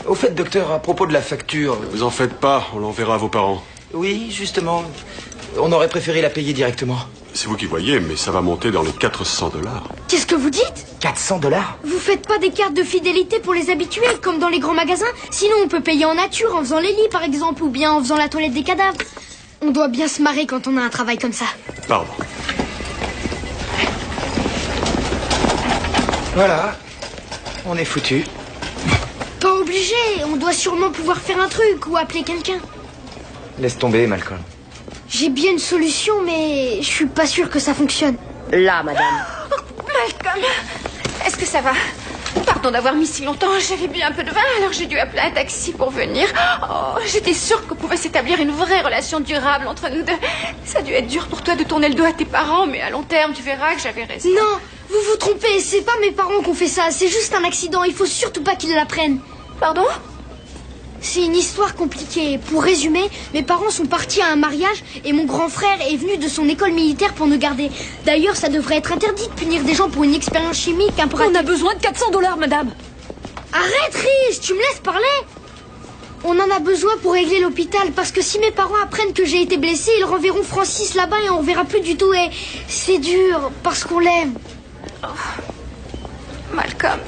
Au fait, docteur, à propos de la facture... Ne vous en faites pas, on l'enverra à vos parents. Oui, justement. On aurait préféré la payer directement. C'est vous qui voyez, mais ça va monter dans les 400 $. Qu'est-ce que vous dites? 400 $? Vous faites pas des cartes de fidélité pour les habitués, comme dans les grands magasins? Sinon, on peut payer en nature, en faisant les lits, par exemple, ou bien en faisant la toilette des cadavres. On doit bien se marrer quand on a un travail comme ça. Pardon. Voilà. On est foutu. Pas obligé, on doit sûrement pouvoir faire un truc ou appeler quelqu'un. Laisse tomber, Malcolm. J'ai bien une solution, mais je suis pas sûre que ça fonctionne. Là, madame. Malcolm, est-ce que ça va? Pardon d'avoir mis si longtemps, j'avais bu un peu de vin, alors j'ai dû appeler un taxi pour venir. Oh, j'étais sûre que pouvait s'établir une vraie relation durable entre nous deux. Ça a dû être dur pour toi de tourner le dos à tes parents, mais à long terme, tu verras que j'avais raison. Non, vous vous trompez, c'est pas mes parents qui ont fait ça, c'est juste un accident, il faut surtout pas qu'ils l'apprennent. Pardon? C'est une histoire compliquée. Pour résumer, mes parents sont partis à un mariage et mon grand frère est venu de son école militaire pour nous garder. D'ailleurs, ça devrait être interdit de punir des gens pour une expérience chimique. On a besoin de 400 $, madame. Arrête, Rhys, tu me laisses parler. On en a besoin pour régler l'hôpital parce que si mes parents apprennent que j'ai été blessée, ils renverront Francis là-bas et on reverra plus du tout. Et c'est dur parce qu'on l'aime. Oh. Malcolm,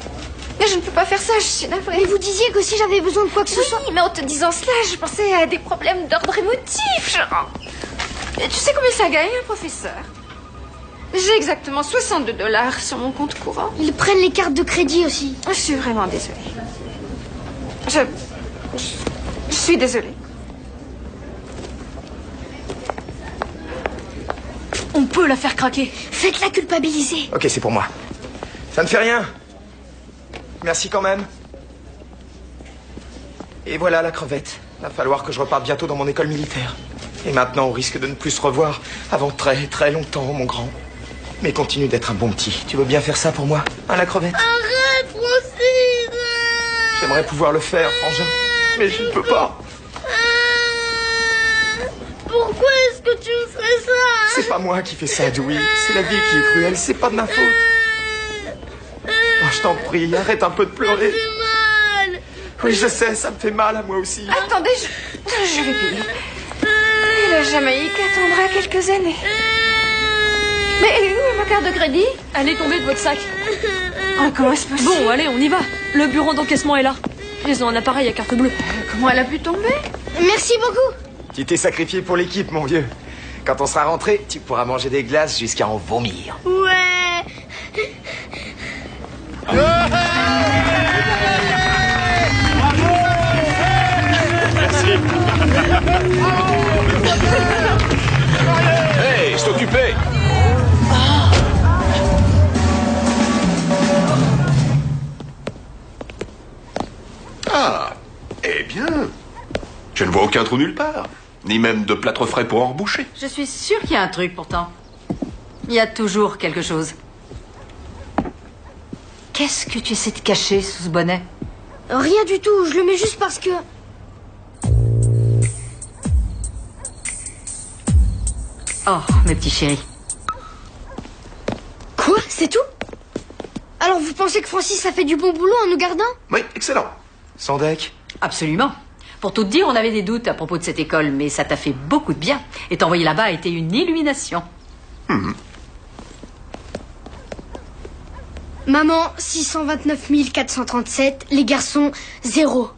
mais je ne peux pas faire ça, je suis navrée. Mais vous disiez que si j'avais besoin de quoi que ce soit... Oui, mais en te disant cela, je pensais à des problèmes d'ordre émotif, genre... Et tu sais combien ça gagne, un professeur? J'ai exactement 62 $ sur mon compte courant. Ils prennent les cartes de crédit aussi. Je suis vraiment désolée. Je suis désolée. On peut la faire craquer. Faites-la culpabiliser. Ok, c'est pour moi. Ça ne fait rien. Merci quand même. Et voilà la crevette. Va falloir que je reparte bientôt dans mon école militaire. Et maintenant, on risque de ne plus se revoir avant très très longtemps, mon grand. Mais continue d'être un bon petit. Tu veux bien faire ça pour moi, hein, la crevette? Arrête, Francine. J'aimerais pouvoir le faire, frangin. Mais je ne peux pas. Pourquoi est-ce que tu me ferais ça? C'est pas moi qui fais ça, Dewey. C'est la vie qui est cruelle, c'est pas de ma faute. Oh, je t'en prie, arrête un peu de pleurer. Ça fait mal. Oui, je sais, ça me fait mal à moi aussi. Attendez, je vais payer. Et la Jamaïque attendra quelques années. Mais où est ma carte de crédit? Elle est tombée de votre sac. Oh, comment est-ce possible? Bon, allez, on y va. Le bureau d'encaissement est là. Ils ont un appareil à carte bleue. Comment elle a pu tomber? Merci beaucoup. Tu t'es sacrifié pour l'équipe, mon vieux. Quand on sera rentré, tu pourras manger des glaces jusqu'à en vomir. Ouais. Hey, c'est occupé. Ah, eh bien, je ne vois aucun trou nulle part. Ni même de plâtre frais pour en reboucher. Je suis sûre qu'il y a un truc pourtant. Il y a toujours quelque chose. Qu'est-ce que tu essaies de cacher sous ce bonnet? Rien du tout, je le mets juste parce que... Oh, mes petits chéris. Quoi? C'est tout? Alors vous pensez que Francis a fait du bon boulot en nous gardant? Oui, excellent. Sans deck? Absolument. Pour tout te dire, on avait des doutes à propos de cette école, mais ça t'a fait beaucoup de bien. Et t'envoyer là-bas a été une illumination. Maman, 629 437, les garçons, 0.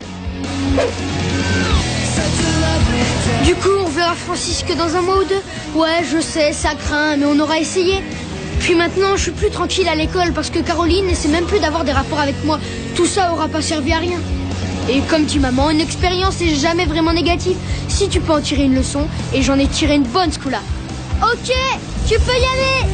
Du coup, on verra Francis que dans un mois ou deux. Ouais, je sais, ça craint, mais on aura essayé. Puis maintenant, je suis plus tranquille à l'école parce que Caroline n'essaie même plus d'avoir des rapports avec moi. Tout ça aura pas servi à rien. Et comme dit maman, une expérience est jamais vraiment négative si tu peux en tirer une leçon, et j'en ai tiré une bonne ce coup-là. Ok, tu peux y aller.